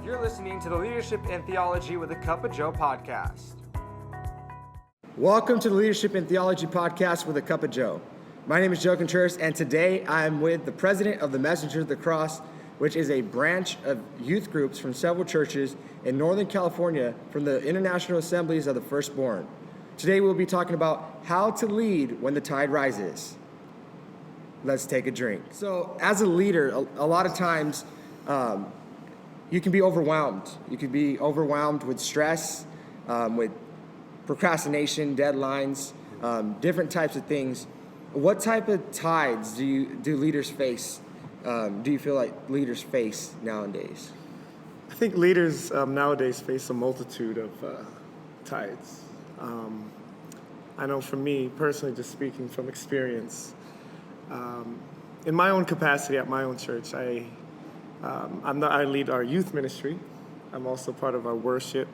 You're listening to the Leadership and Theology with a Cup of Joe podcast. Welcome to the Leadership and Theology podcast with a Cup of Joe. My name is Joe Contreras, and today I'm with the president of the Messengers of the Cross, which is a branch of youth groups from several churches in Northern California from the International Assemblies of the Firstborn. Today we'll be talking about how to lead when the tide rises. Let's take a drink. So as a leader, a lot of times you can be overwhelmed. You can be overwhelmed with stress, with procrastination, deadlines, different types of things. What type of tides do leaders face? Do you feel like leaders face nowadays? I think leaders nowadays face a multitude of tides. I know for me, personally, just speaking from experience, in my own capacity at my own church, I lead our youth ministry. I'm also part of our worship,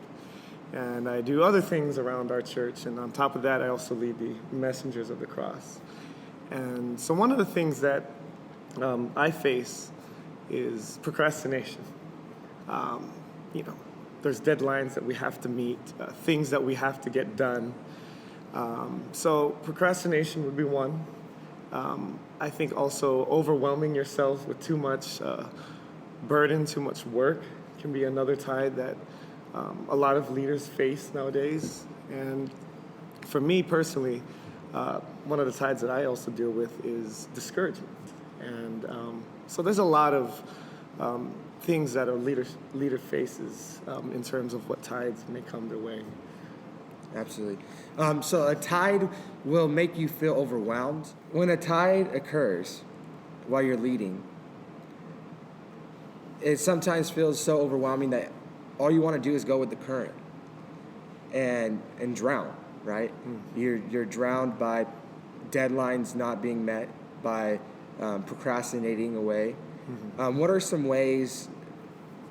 and I do other things around our church. And on top of that, I also lead the Messengers of the Cross. And so one of the things that I face is procrastination. There's deadlines that we have to meet, things that we have to get done. So procrastination would be one. I think also overwhelming yourself with too much burden, too much work can be another tide that a lot of leaders face nowadays. And for me personally, one of the tides that I also deal with is discouragement. And so there's a lot of things that a leader faces in terms of what tides may come their way. Absolutely. So a tide will make you feel overwhelmed. When a tide occurs while you're leading, it sometimes feels so overwhelming that all you want to do is go with the current and drown, right? You're drowned by deadlines not being met, by procrastinating away. What are some ways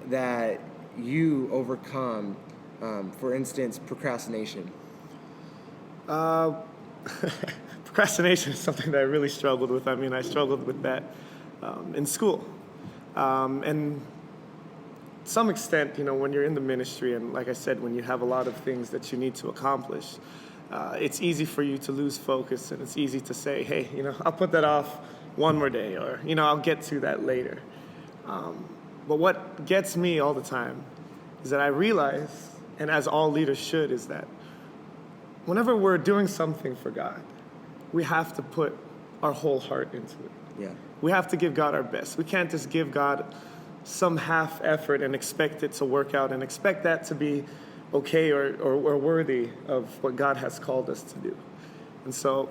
that you overcome, for instance, procrastination? Procrastination is something that I really struggled with. I struggled with that in school. And to some extent, when you're in the ministry, and like I said, when you have a lot of things that you need to accomplish, it's easy for you to lose focus, and it's easy to say, hey, I'll put that off one more day, or, I'll get to that later. But what gets me all the time is that I realize, and as all leaders should, is that whenever we're doing something for God, we have to put our whole heart into it. Yeah. We have to give God our best. We can't just give God some half effort and expect it to work out and expect that to be okay or worthy of what God has called us to do. And so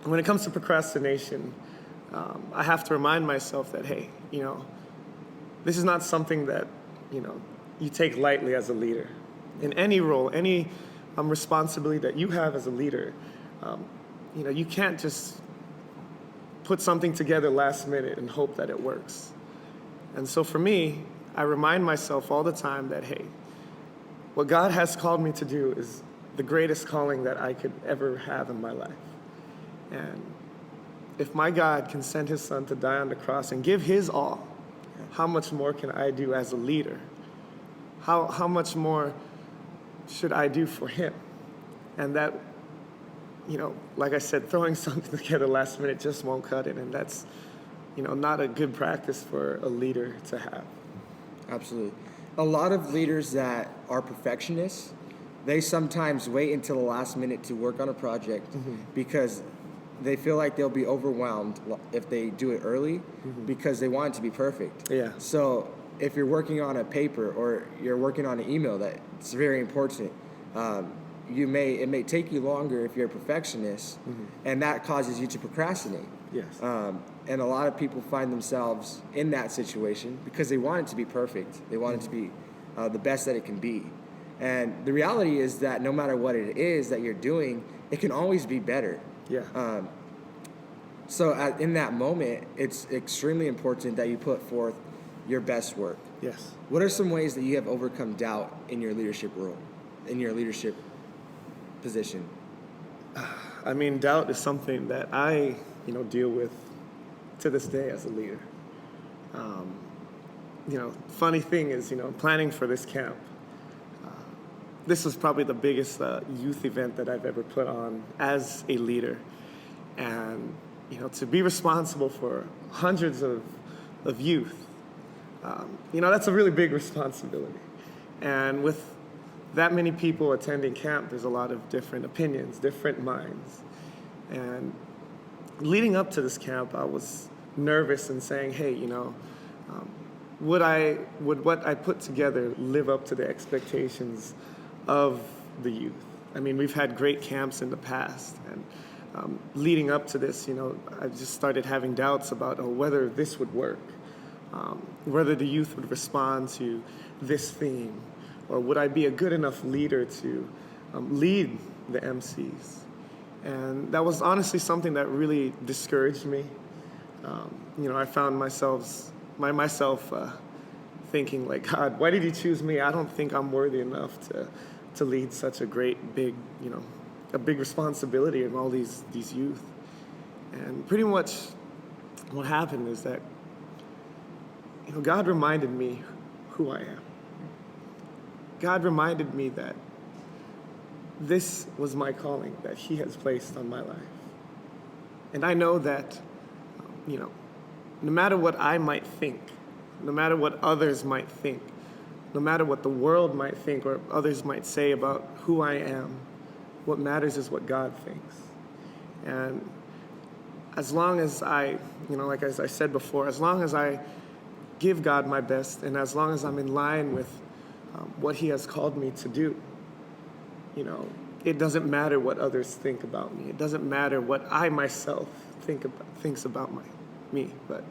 when it comes to procrastination, I have to remind myself that, hey, this is not something that, you take lightly as a leader. In any role, any responsibility that you have as a leader, you can't just put something together last minute and hope that it works. And so for me, I remind myself all the time that, hey, what God has called me to do is the greatest calling that I could ever have in my life. And if my God can send his son to die on the cross and give his all, how much more can I do as a leader? How much more should I do for him? And that, like I said, throwing something together last minute just won't cut it. And that's, not a good practice for a leader to have. Absolutely. A lot of leaders that are perfectionists, they sometimes wait until the last minute to work on a project because they feel like they'll be overwhelmed if they do it early because they want it to be perfect. Yeah. So if you're working on a paper or you're working on an email that's very important, it may take you longer if you're a perfectionist, and that causes you to procrastinate. Yes. And a lot of people find themselves in that situation because they want it to be perfect. They want it to be the best that it can be. And the reality is that no matter what it is that you're doing, it can always be better. Yeah. So in that moment, it's extremely important that you put forth your best work. Yes. What are some ways that you have overcome doubt in your leadership role, in your leadership position? Doubt is something that I, deal with to this day as a leader. funny thing is, planning for this camp, this was probably the biggest youth event that I've ever put on as a leader. And, to be responsible for hundreds of youth, that's a really big responsibility. And with that many people attending camp, there's a lot of different opinions, different minds. And leading up to this camp, I was nervous and saying, hey, would what I put together live up to the expectations of the youth? I mean, we've had great camps in the past, and leading up to this, I just started having doubts about whether this would work, whether the youth would respond to this theme, or would I be a good enough leader to lead the MCs? And that was honestly something that really discouraged me. I found myself thinking, like, God, why did you choose me? I don't think I'm worthy enough to lead such a great, big, a big responsibility in all these youth. And pretty much what happened is that, God reminded me who I am. God reminded me that this was my calling that He has placed on my life. And I know that, no matter what I might think, no matter what others might think, no matter what the world might think or others might say about who I am, what matters is what God thinks. And as long as I, like as I said before, as long as I give God my best and as long as I'm in line with what He has called me to do, it doesn't matter what others think about me. It doesn't matter what I myself thinks about me. But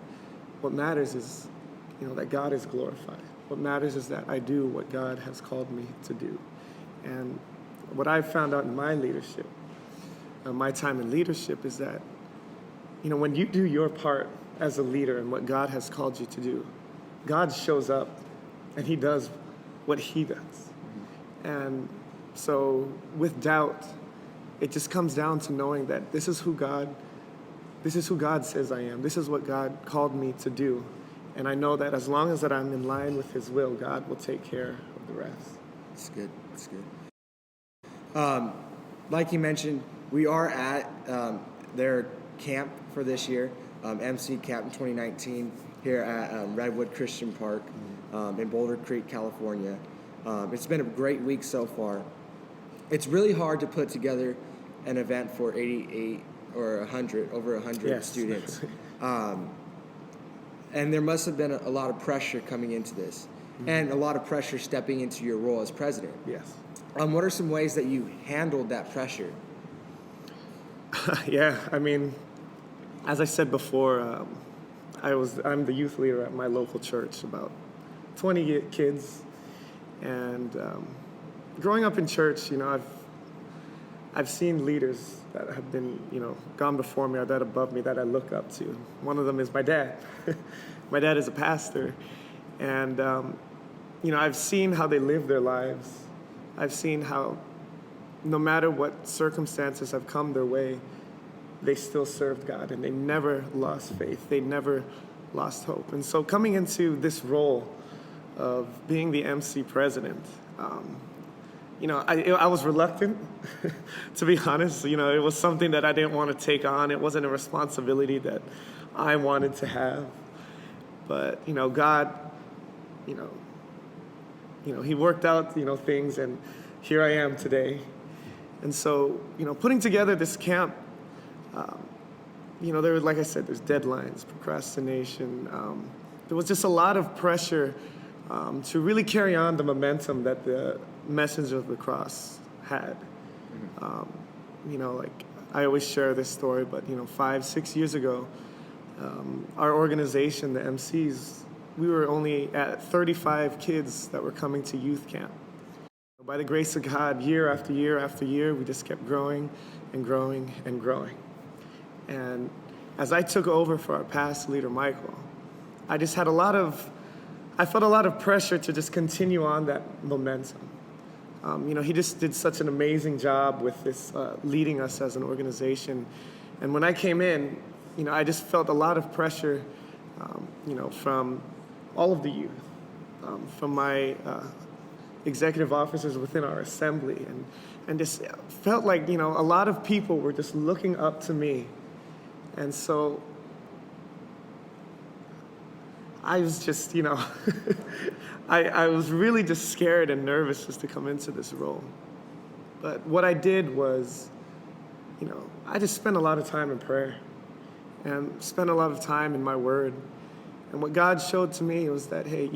what matters is, that God is glorified. What matters is that I do what God has called me to do. And what I've found out in my leadership, my time in leadership, is that, when you do your part as a leader and what God has called you to do, God shows up and He does what He does. And so with doubt, it just comes down to knowing that this is who God says I am. This is what God called me to do. And I know that as long as that I'm in line with His will, God will take care of the rest. That's good. That's good. Like you mentioned, we are at their camp for this year, MC Camp in 2019 here at Redwood Christian Park in Boulder Creek, California. It's been a great week so far. It's really hard to put together an event for 88 or 100, over 100 yes. students. And there must have been a lot of pressure coming into this, and a lot of pressure stepping into your role as president. Yes. What are some ways that you handled that pressure? Yeah, I mean, as I said before, I'm the youth leader at my local church, about 20 kids, and growing up in church, I've seen leaders that have been, gone before me or that above me that I look up to. One of them is my dad. My dad is a pastor, and I've seen how they live their lives. I've seen how, no matter what circumstances have come their way, they still served God, and they never lost faith. They never lost hope. And so coming into this role of being the MC president, I was reluctant, to be honest. It was something that I didn't want to take on. It wasn't a responsibility that I wanted to have. But, God, He worked out, things, and here I am today. And so, putting together this camp, there was, like I said, there's deadlines, procrastination. There was just a lot of pressure to really carry on the momentum that the message of the cross had. Like I always share this story, but 5-6 years ago, our organization, the MCs, we were only at 35 kids that were coming to youth camp. By the grace of God, year after year after year, we just kept growing and growing and growing. And as I took over for our past leader, Michael, I felt a lot of pressure to just continue on that momentum. He just did such an amazing job with this, leading us as an organization. And when I came in, I just felt a lot of pressure, from all of the youth. from my executive officers within our assembly, and just felt like, a lot of people were just looking up to me. And so I was just, I was really just scared and nervous just to come into this role. But what I did was, I just spent a lot of time in prayer and spent a lot of time in my word. And what God showed to me was that, hey,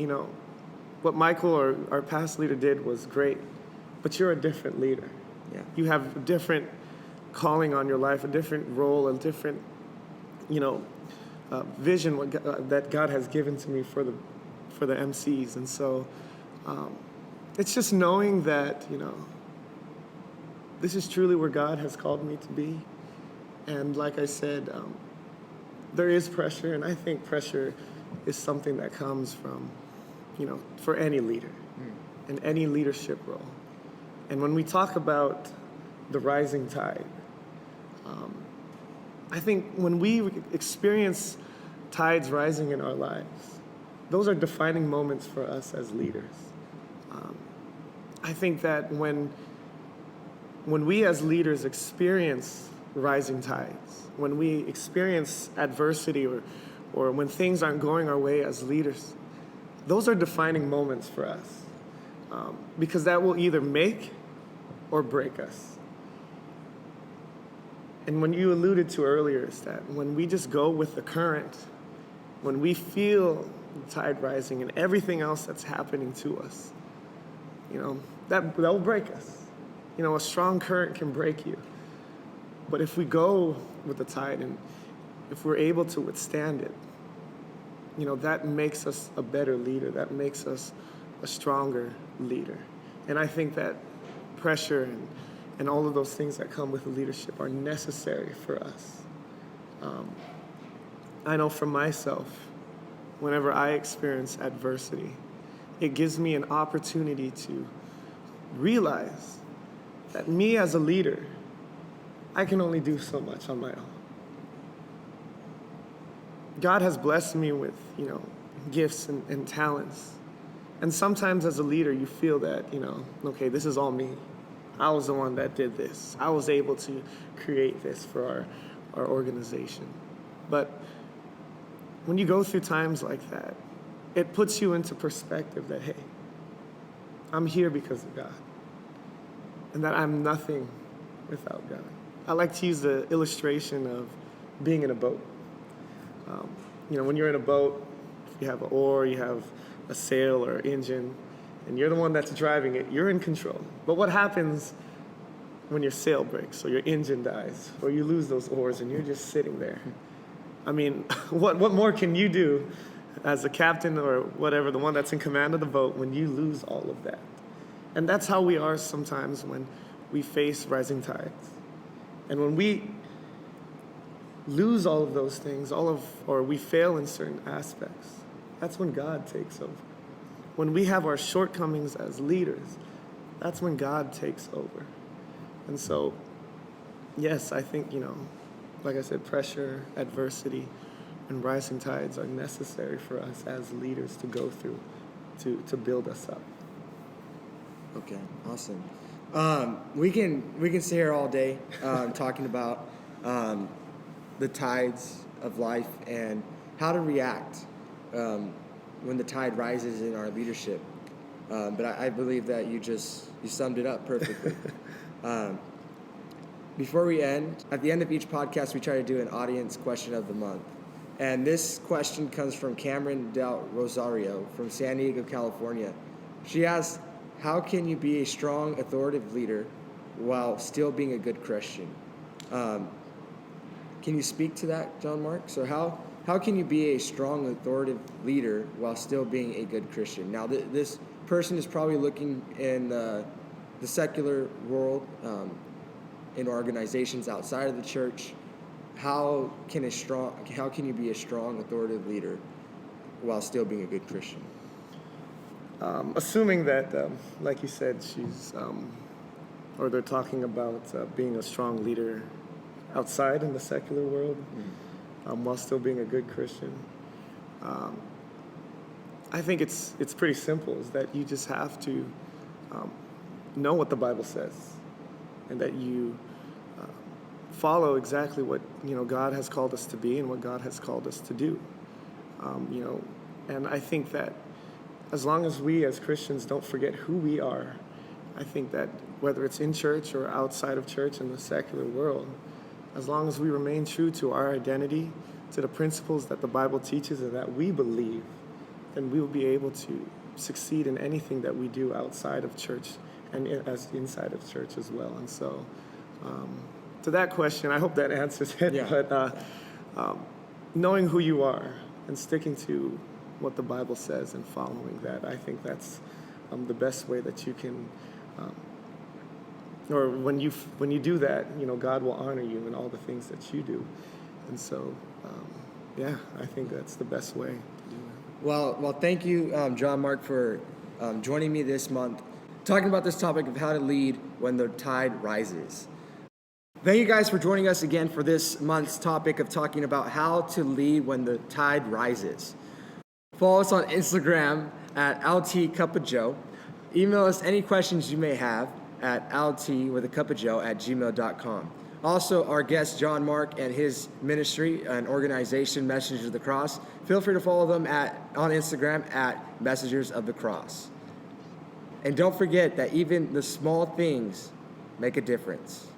what Michael, our past leader, did was great, but you're a different leader. Yeah. You have a different calling on your life, a different role, a different, vision that God has given to me for the MCs. And so it's just knowing that, this is truly where God has called me to be. And like I said, there is pressure, and I think pressure is something that comes from, for any leader in any leadership role. And when we talk about the rising tide, I think when we experience tides rising in our lives, those are defining moments for us as leaders. I think that when we as leaders experience rising tides, when we experience adversity or when things aren't going our way as leaders, those are defining moments for us, because that will either make or break us. And when you alluded to earlier is that when we just go with the current, when we feel the tide rising and everything else that's happening to us, that will break us. A strong current can break you. But if we go with the tide and if we're able to withstand it, that makes us a better leader. That makes us a stronger leader. And I think that pressure and all of those things that come with leadership are necessary for us. I know for myself, whenever I experience adversity, it gives me an opportunity to realize that me as a leader, I can only do so much on my own. God has blessed me with, gifts and talents. And sometimes as a leader, you feel that, okay, this is all me. I was the one that did this. I was able to create this for our organization. But when you go through times like that, it puts you into perspective that, hey, I'm here because of God. And that I'm nothing without God. I like to use the illustration of being in a boat. When you're in a boat, you have an oar, you have a sail or engine, and you're the one that's driving it, you're in control. But what happens when your sail breaks or your engine dies or you lose those oars and you're just sitting there? I mean, what more can you do as a captain or whatever, the one that's in command of the boat, when you lose all of that? And that's how we are sometimes when we face rising tides. And when we lose all of those things, or we fail in certain aspects, that's when God takes over. When we have our shortcomings as leaders, that's when God takes over. And so, yes, I think, like I said, pressure, adversity, and rising tides are necessary for us as leaders to go through to build us up. Okay, awesome. We can sit here all day talking about the tides of life and how to react when the tide rises in our leadership. But I believe that you summed it up perfectly. Before we end, at the end of each podcast, we try to do an audience question of the month. And this question comes from Cameron Del Rosario from San Diego, California. She asks, how can you be a strong, authoritative leader while still being a good Christian? Can you speak to that, John Mark? So how can you be a strong, authoritative leader while still being a good Christian? Now, this person is probably looking in the secular world, in organizations outside of the church. How can you be a strong, authoritative leader while still being a good Christian? Assuming that, like you said, or they're talking about being a strong leader outside in the secular world, while still being a good Christian. I think it's pretty simple, is that you just have to know what the Bible says, and that you follow exactly what God has called us to be and what God has called us to do. And I think that as long as we as Christians don't forget who we are, I think that whether it's in church or outside of church in the secular world, as long as we remain true to our identity, to the principles that the Bible teaches and that we believe, then we will be able to succeed in anything that we do outside of church and as inside of church as well. And so, to that question, I hope that answers it. Yeah. But knowing who you are and sticking to what the Bible says and following that, I think that's the best way that you can, or when you do that, God will honor you in all the things that you do. And so, I think that's the best way to do that. Well, thank you, John Mark, for joining me this month, talking about this topic of how to lead when the tide rises. Thank you guys for joining us again for this month's topic of talking about how to lead when the tide rises. Follow us on Instagram at LTCupofJoe. Email us any questions you may have at LT@gmail.com. Also, our guest John Mark and his ministry and organization, Messengers of the Cross, feel free to follow them on Instagram at Messengers of the Cross. And don't forget that even the small things make a difference.